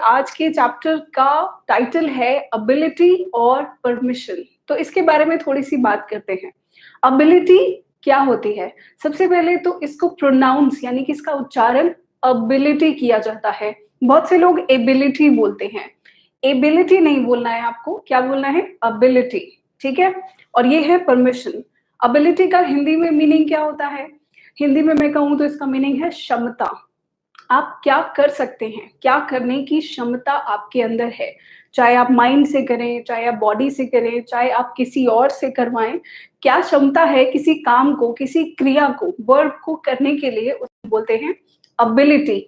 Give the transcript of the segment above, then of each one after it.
आज के चैप्टर का टाइटल है एबिलिटी और परमिशन। तो इसके बारे में थोड़ी सी बात करते हैं। एबिलिटी क्या होती है? सबसे पहले तो इसको प्रोनाउंस यानी कि इसका उच्चारण एबिलिटी किया जाता है। बहुत से लोग एबिलिटी बोलते हैं, एबिलिटी नहीं बोलना है आपको, क्या बोलना है? एबिलिटी, ठीक है। और ये है परमिशन। एबिलिटी का हिंदी में मीनिंग क्या होता है? हिंदी में मैं कहूँ तो इसका मीनिंग है क्षमता। आप क्या कर सकते हैं, क्या करने की क्षमता आपके अंदर है, चाहे आप माइंड से करें, चाहे आप बॉडी से करें, चाहे आप किसी और से करवाएं, क्या क्षमता है किसी काम को, किसी क्रिया को, वर्क को करने के लिए, उसको बोलते हैं एबिलिटी।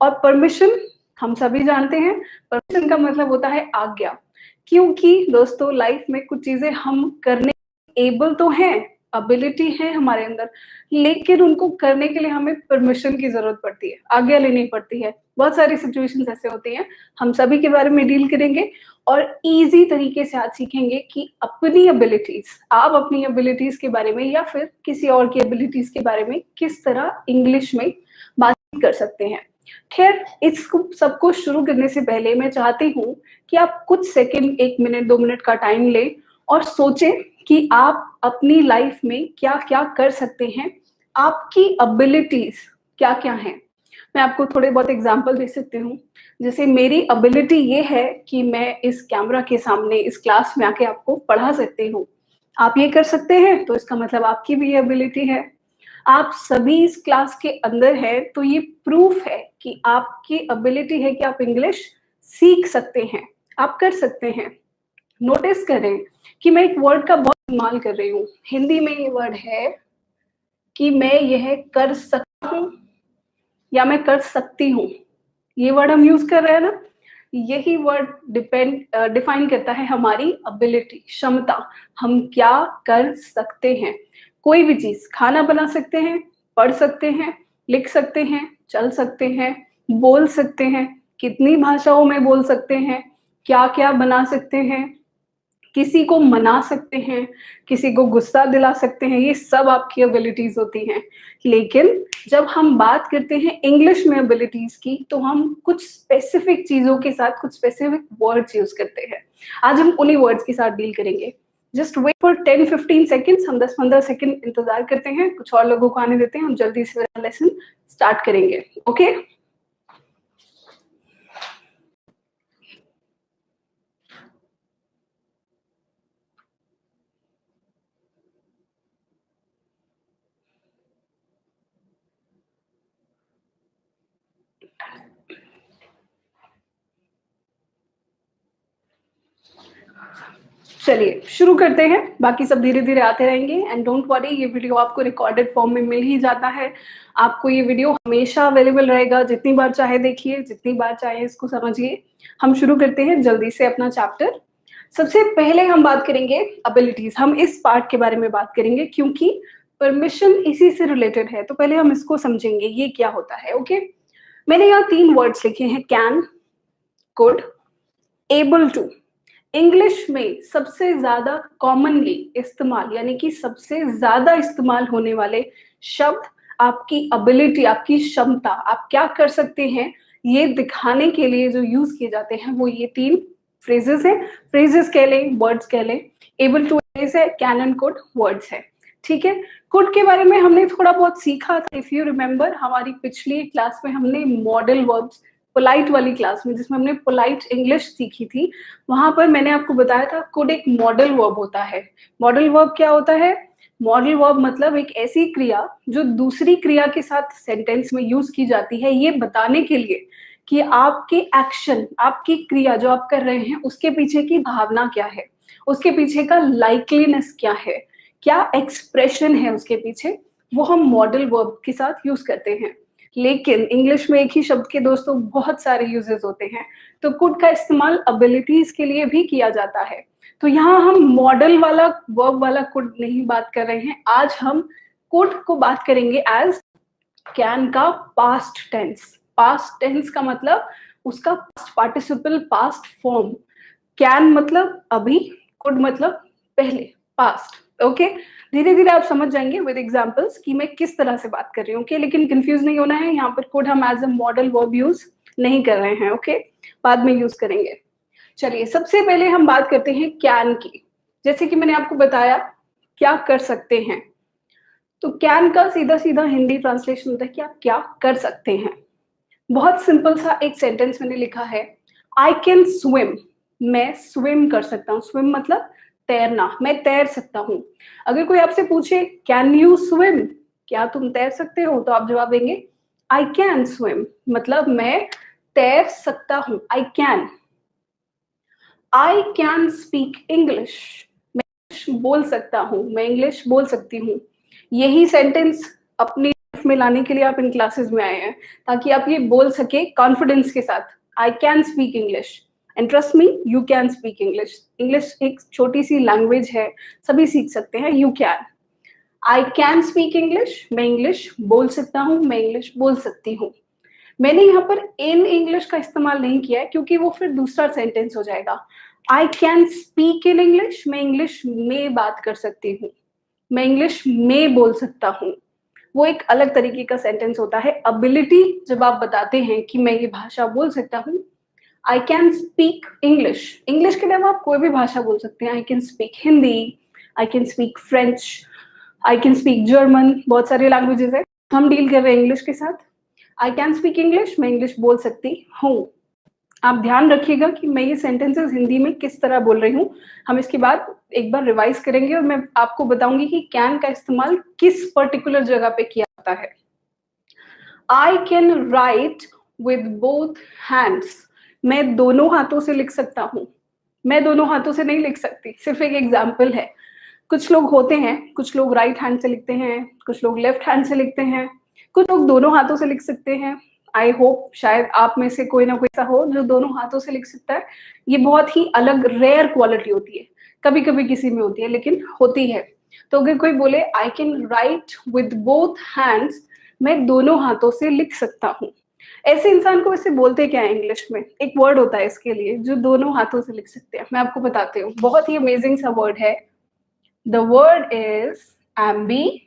और परमिशन हम सभी जानते हैं, परमिशन का मतलब होता है आज्ञा। क्योंकि दोस्तों लाइफ में कुछ चीजें हम करने एबल तो हैं, एबिलिटी है हमारे अंदर, लेकिन उनको करने के लिए हमें परमिशन की जरूरत पड़ती है, आज्ञा लेनी पड़ती है। बहुत सारी सिचुएशंस ऐसे होती हैं, हम सभी के बारे में डील करेंगे और इजी तरीके से आज सीखेंगे कि अपनी एबिलिटीज, आप अपनी एबिलिटीज के बारे में या फिर किसी और की एबिलिटीज के बारे में किस तरह इंग्लिश में बातचीत कर सकते हैं। खैर, इसको सबको शुरू करने से पहले मैं चाहती हूँ कि आप कुछ सेकंड, 1 मिनट 2 मिनट का टाइम लें और सोचें कि आप अपनी लाइफ में क्या क्या कर सकते हैं, आपकी एबिलिटीज क्या क्या हैं। मैं आपको थोड़े बहुत एग्जांपल दे सकती हूँ। जैसे मेरी एबिलिटी ये है कि मैं इस कैमरा के सामने इस क्लास में आके आपको पढ़ा सकती हूँ। आप ये कर सकते हैं तो इसका मतलब आपकी भी एबिलिटी है। आप सभी इस क्लास के अंदर है तो ये प्रूफ है कि आपकी एबिलिटी है कि आप इंग्लिश सीख सकते हैं, आप कर सकते हैं। नोटिस करें कि मैं एक वर्ड का बहुत इस्तेमाल कर रही हूँ। हिंदी में ये वर्ड है कि मैं यह कर सकता हूँ या मैं कर सकती हूँ। ये वर्ड हम यूज कर रहे हैं ना, यही वर्ड डिफाइन करता है हमारी एबिलिटी, क्षमता। हम क्या कर सकते हैं, कोई भी चीज, खाना बना सकते हैं, पढ़ सकते हैं, लिख सकते हैं, चल सकते हैं, बोल सकते हैं, कितनी भाषाओं में बोल सकते हैं, क्या क्या बना सकते हैं, किसी को मना सकते हैं, किसी को गुस्सा दिला सकते हैं। ये सब आपकी एबिलिटीज होती हैं। लेकिन जब हम बात करते हैं इंग्लिश में एबिलिटीज की, तो हम कुछ स्पेसिफिक चीजों के साथ कुछ स्पेसिफिक वर्ड्स यूज करते हैं। आज हम उन्हीं वर्ड्स के साथ डील करेंगे। Just wait for 10-15 seconds. हम 10-15 सेकेंड इंतजार करते हैं, कुछ और लोगों को आने देते हैं, हम जल्दी से लेसन स्टार्ट करेंगे। ओके चलिए शुरू करते हैं, बाकी सब धीरे धीरे आते रहेंगे। एंड डोंट वरी, ये वीडियो आपको रिकॉर्डेड फॉर्म में मिल ही जाता है। आपको ये वीडियो हमेशा अवेलेबल रहेगा, जितनी बार चाहे देखिए, जितनी बार चाहे इसको समझिए। हम शुरू करते हैं जल्दी से अपना चैप्टर। सबसे पहले हम बात करेंगे एबिलिटीज। हम इस पार्ट के बारे में बात करेंगे क्योंकि परमिशन इसी से रिलेटेड है, तो पहले हम इसको समझेंगे ये क्या होता है। ओके, मैंने यहाँ 3 वर्ड्स लिखे हैं, can, could, able to. English में सबसे ज्यादा कॉमनली इस्तेमाल यानी कि सबसे ज्यादा इस्तेमाल होने वाले शब्द आपकी एबिलिटी, आपकी क्षमता, आप क्या कर सकते हैं, ये दिखाने के लिए जो यूज किए जाते हैं वो ये 3 फ्रेजेस हैं। फ्रेजेस कह लें, वर्ड्स कह लें। एबल टू है, कैन एंड कुड वर्ड्स है, ठीक है। कुड के बारे में हमने थोड़ा बहुत सीखा था। इफ यू रिमेम्बर, हमारी पिछली क्लास में हमने मॉडल वर्ब्स, पोलाइट वाली क्लास में जिसमें हमने पोलाइट इंग्लिश सीखी थी, वहां पर मैंने आपको बताया था कुड एक मॉडल वर्ब होता है। मॉडल वर्ब क्या होता है? मॉडल वर्ब मतलब एक ऐसी क्रिया जो दूसरी क्रिया के साथ सेंटेंस में यूज की जाती है, ये बताने के लिए कि आपके एक्शन, आपकी क्रिया जो आप कर रहे हैं उसके पीछे की भावना क्या है, उसके पीछे का लाइकलीनेस क्या है, क्या एक्सप्रेशन है उसके पीछे, वो हम मॉडल वर्ब के साथ यूज करते हैं। लेकिन इंग्लिश में एक ही शब्द के दोस्तों बहुत सारे यूजेस होते हैं, तो कुड का इस्तेमाल एबिलिटीज के लिए भी किया जाता है। तो यहाँ हम मॉडल वाला वर्ब वाला कुड नहीं बात कर रहे हैं, आज हम कुड को बात करेंगे एज कैन का पास्ट टेंस। पास्ट टेंस का मतलब उसका पार्टिसिपल पास्ट फॉर्म। कैन मतलब अभी, कुड मतलब पहले, पास्ट। ओके, धीरे धीरे आप समझ जाएंगे विद एग्जांपल्स कि मैं किस तरह से बात कर रही हूँ। ओके, लेकिन कंफ्यूज नहीं होना है, यहाँ पर कुड हम as a model verb use नहीं कर रहे हैं। ओके, बाद में यूज करेंगे। चलिए सबसे पहले हम बात करते हैं कैन की। जैसे कि मैंने आपको बताया क्या कर सकते हैं, तो कैन का सीधा सीधा हिंदी ट्रांसलेशन होता है कि आप क्या कर सकते हैं। बहुत सिंपल सा एक सेंटेंस मैंने लिखा है, आई कैन स्विम, मैं स्विम कर सकता हूँ। स्विम मतलब तैरना, मैं तैर सकता हूँ। अगर कोई आपसे पूछे कैन यू स्विम, क्या तुम तैर सकते हो, तो आप जवाब देंगे आई कैन स्विम, मतलब मैं तैर सकता हूँ। आई कैन स्पीक इंग्लिश, बोल सकता हूँ, मैं इंग्लिश बोल सकती हूँ। यही सेंटेंस अपनी लाइफ में लाने के लिए आप इन क्लासेस में आए हैं, ताकि आप ये बोल सके कॉन्फिडेंस के साथ, I can speak English and trust me you can speak English. English एक छोटी सी लैंग्वेज है, सभी सीख सकते हैं। You can, I can speak English, मैं इंग्लिश बोल सकता हूँ, मैं इंग्लिश बोल सकती हूँ। मैंने यहाँ पर इन इंग्लिश का इस्तेमाल नहीं किया है क्योंकि वो फिर दूसरा सेंटेंस हो जाएगा। I can speak in English, मैं इंग्लिश में बात कर सकती हूँ, मैं इंग्लिश में बोल सकता हूँ। वो एक अलग तरीके का सेंटेंस होता है। अबिलिटी जब आप बताते हैं कि मैं ये भाषा बोल सकता हूँ, I can speak English, English के अलावा आप कोई भी भाषा बोल सकते हैं। I can speak Hindi, I can speak French, I can speak German, बहुत सारे लैंग्वेजेस है, हम डील कर रहे हैं इंग्लिश के साथ। आई कैन स्पीक इंग्लिश, मैं इंग्लिश बोल सकती हूँ। आप ध्यान रखिएगा कि मैं ये सेंटेंसेस हिंदी में किस तरह बोल रही हूँ। हम इसके बाद एक बार रिवाइज करेंगे और मैं आपको बताऊंगी कि कैन का इस्तेमाल किस पर्टिकुलर जगह पे किया जाता है। I can write with both hands, मैं दोनों हाथों से लिख सकता हूँ। मैं दोनों हाथों से नहीं लिख सकती, सिर्फ एक एग्जाम्पल है। कुछ लोग होते हैं, कुछ लोग राइट हैंड से लिखते हैं, कुछ लोग लेफ्ट हैंड से लिखते हैं, कुछ लोग दोनों हाथों से लिख सकते हैं। आई होप शायद आप में से कोई ना कोई ऐसा हो जो दोनों हाथों से लिख सकता है। ये बहुत ही अलग रेयर क्वालिटी होती है, कभी कभी किसी में होती है, लेकिन होती है। तो अगर कोई बोले I can write with both hands, मैं दोनों हाथों से लिख सकता हूँ। ऐसे इंसान को वैसे बोलते क्या है इंग्लिश में? एक वर्ड होता है इसके लिए जो दोनों हाथों से लिख सकते हैं। मैं आपको बताती हूँ, बहुत ही अमेजिंग सा वर्ड है। The word is ambidextrous।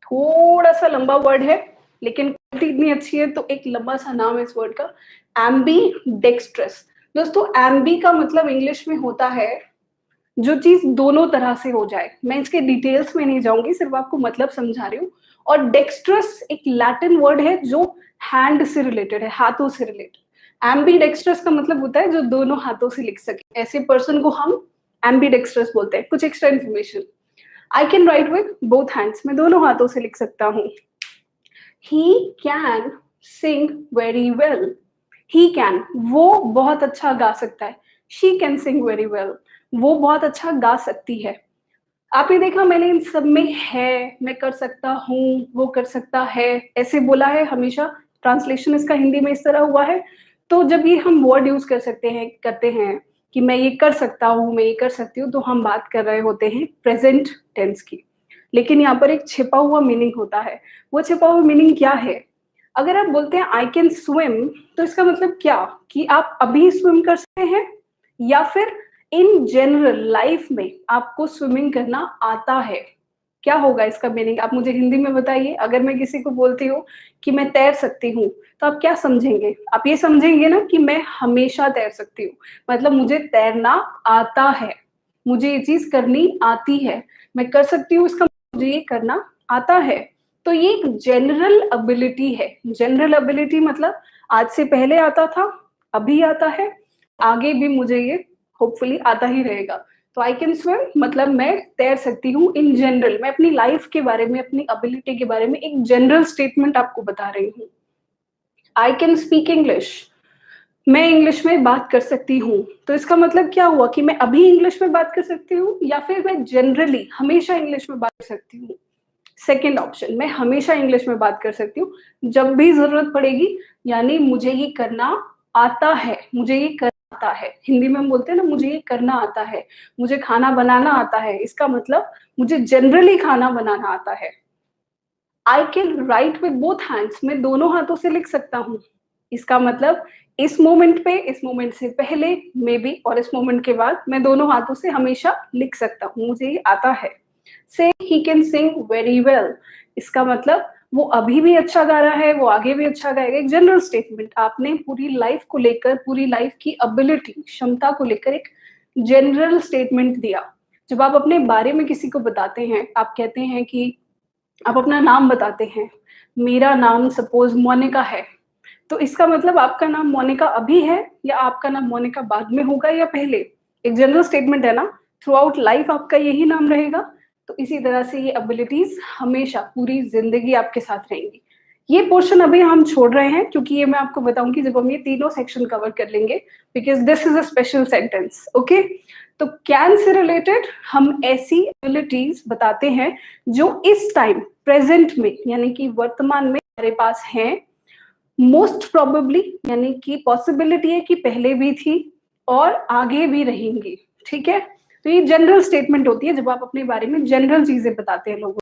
थोड़ा सा लंबा वर्ड है, लेकिन क्वालिटी इतनी अच्छी है तो एक लंबा सा नाम है इस वर्ड का, ambidextrous। दोस्तों एम्बी का मतलब इंग्लिश में होता है जो चीज दोनों तरह से हो जाए। मैं इसके डिटेल्स में नहीं जाऊंगी, सिर्फ आपको मतलब समझा रही हूँ। और डेक्स्ट्रस एक लैटिन वर्ड है जो हैंड से रिलेटेड है, हाथों से रिलेटेड। एम्बीडेक्स्ट्रस का मतलब होता है जो दोनों हाथों से लिख सके, ऐसे पर्सन को हम एम्बीडेक्स्ट्रस बोलते हैं। कुछ extra information, I can write with both hands, मैं दोनों हाथों से लिख सकता हूँ। He can sing very well, he can वो बहुत अच्छा गा सकता है। She can sing very well, वो बहुत अच्छा गा सकती है। आपने देखा मैंने इन सब में है, मैं कर सकता हूँ, वो कर सकता है, ऐसे बोला है हमेशा। ट्रांसलेशन इसका हिंदी में इस तरह हुआ है। तो जब ये हम वर्ड यूज कर सकते हैं, करते हैं कि मैं ये कर सकता हूँ, मैं ये कर सकती हूँ, तो हम बात कर रहे होते हैं प्रेजेंट टेंस की। लेकिन यहाँ पर एक छिपा हुआ मीनिंग होता है। वो छिपा हुआ मीनिंग क्या है? अगर आप बोलते हैं आई कैन स्विम, तो इसका मतलब क्या कि आप अभी स्विम कर सकते हैं, या फिर इन जनरल लाइफ में आपको स्विमिंग करना आता है? क्या होगा इसका मीनिंग? आप मुझे हिंदी में बताइए। अगर मैं किसी को बोलती हूँ कि मैं तैर सकती हूँ, तो आप क्या समझेंगे? आप ये समझेंगे ना कि मैं हमेशा तैर सकती हूँ, मतलब मुझे तैरना आता है, मुझे ये चीज करनी आती है। मैं कर सकती हूँ इसका मुझे ये करना आता है। तो ये एक जनरल एबिलिटी है। जनरल एबिलिटी मतलब आज से पहले आता था, अभी आता है, आगे भी मुझे ये होपफुली आता ही रहेगा। तो आई कैन स्विम मतलब मैं तैर सकती हूँ इन जनरल। मैं अपनी लाइफ के बारे में, अपनी एबिलिटी के बारे में एक जनरल स्टेटमेंट आपको बता रही हूँ। आई कैन स्पीक इंग्लिश, मैं इंग्लिश में बात कर सकती हूँ। तो इसका मतलब क्या हुआ कि मैं अभी इंग्लिश में बात कर सकती हूँ, या फिर मैं जनरली हमेशा इंग्लिश में बात कर सकती हूँ? सेकेंड ऑप्शन, मैं हमेशा इंग्लिश में बात कर सकती हूँ जब भी जरूरत पड़ेगी, यानी मुझे ये करना आता है, मुझे ये करना आता है। हिंदी में हम बोलते हैं ना मुझे ये करना आता है, मुझे खाना बनाना आता है, इसका मतलब मुझे जनरली खाना बनाना आता है। I can write with both hands, मैं दोनों हाथों से लिख सकता हूँ। इसका मतलब इस मोमेंट पे, इस मोमेंट से पहले मे बी, और इस मोमेंट के बाद मैं दोनों हाथों से हमेशा लिख सकता हूँ, मुझे ये आता है। से he can sing very well, इसका मतलब वो अभी भी अच्छा गा रहा है, वो आगे भी अच्छा गाएगा। एक जनरल स्टेटमेंट, आपने पूरी लाइफ को लेकर, पूरी लाइफ की एबिलिटी, क्षमता को लेकर एक जनरल स्टेटमेंट दिया। जब आप अपने बारे में किसी को बताते हैं, आप कहते हैं कि आप अपना नाम बताते हैं, मेरा नाम सपोज मोनिका है, तो इसका मतलब आपका नाम मोनिका अभी है या आपका नाम मोनिका बाद में होगा या पहले? एक जनरल स्टेटमेंट है ना, थ्रू आउट लाइफ आपका यही नाम रहेगा। तो इसी तरह से ये एबिलिटीज हमेशा पूरी जिंदगी आपके साथ रहेंगी। ये पोर्शन अभी हम छोड़ रहे हैं क्योंकि ये मैं आपको बताऊंगी जब हम ये तीनों सेक्शन कवर कर लेंगे, because this is a special sentence. Okay, तो कैन से रिलेटेड हम ऐसी एबिलिटीज बताते हैं जो इस टाइम प्रेजेंट में यानी कि वर्तमान में हमारे पास हैं, मोस्ट प्रोबेबली यानी कि पॉसिबिलिटी है कि पहले भी थी और आगे भी रहेंगी। ठीक है, तो ये जनरल स्टेटमेंट होती है जब आप अपने बारे में जनरल चीजें बताते हैं लोगों